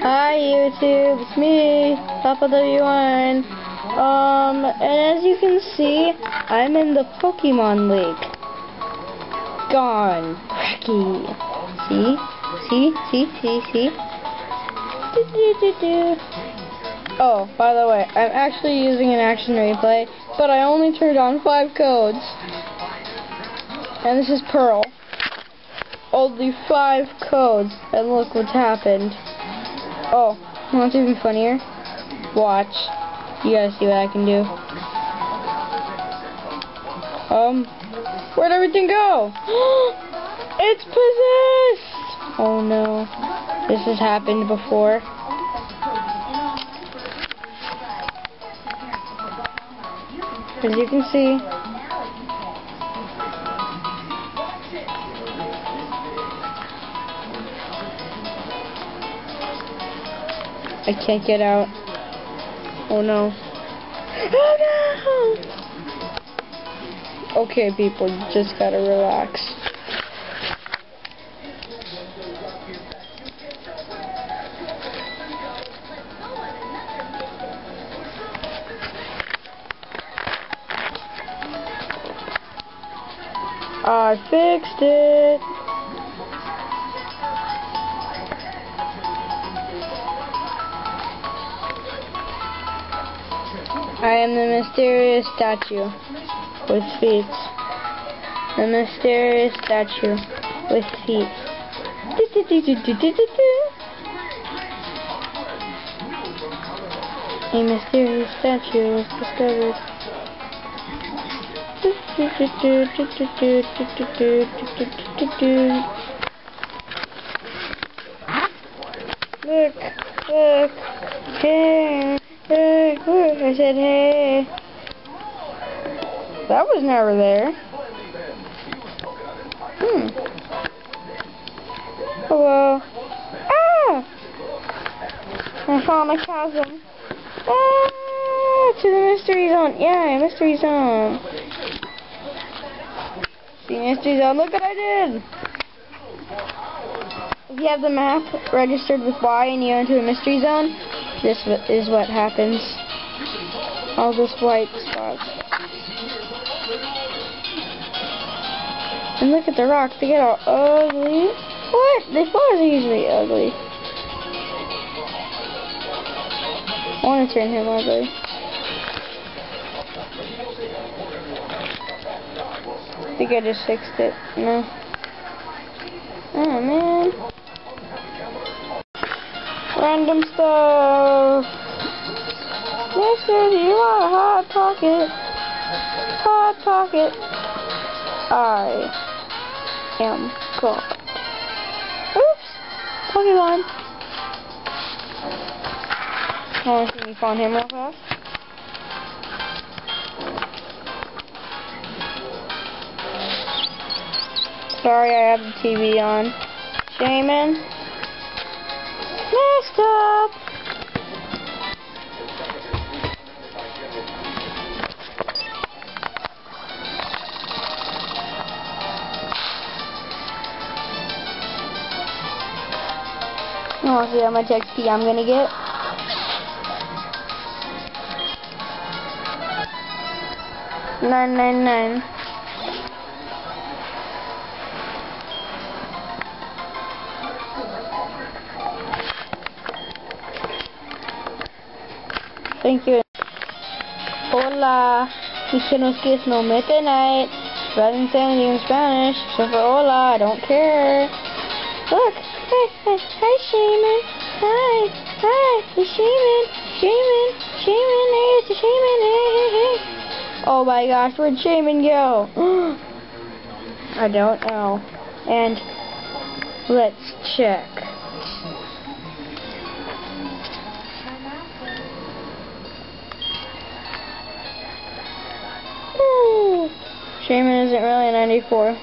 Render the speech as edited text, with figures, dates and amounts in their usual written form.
Hi YouTube, it's me, Papa W1. And as you can see, I'm in the Pokemon League. Gone. Cracky. See? Oh, by the way, I'm actually using an action replay, but I only turned on 5 codes. And this is Pearl. Only 5 codes, and look what's happened. Oh, you know what's even funnier? Watch. You gotta see what I can do. Where'd everything go? It's possessed! Oh no. This has happened before. As you can see, I can't get out. Oh no. Oh no! Okay people, you just gotta relax. I fixed it! I am the mysterious statue with feet. The mysterious statue with feet. A mysterious statue was discovered. Look, hey. Hey, I said hey. That was never there. Hello. Ah! I found a chasm. Ah! To the mystery zone. Yeah, mystery zone. See, mystery zone. Look what I did. If you have the map registered with Y and you enter a mystery zone, this is what happens. All this white spots. And look at the rocks, they get all ugly. What? The flowers are usually ugly. I want to turn him ugly. I think I just fixed it. No. Oh man. Random stuff. Yes, sir, you want a hot pocket? Hot pocket. I am God. Oops. Pokemon. Want to see me find him real fast? Sorry, I have the TV on. Shaman. Messed up. Oh, see how much XP I'm gonna get. $9.99. Thank you. Hola, mis que no mete night. Red insanity in Spanish. So for hola, I don't care. Look, hi Shaman. Hi, it's Shaman. Hey, it's a Shaman. Hey. Oh my gosh, where'd Shaman go? I don't know. And let's check. Shaman isn't really 94.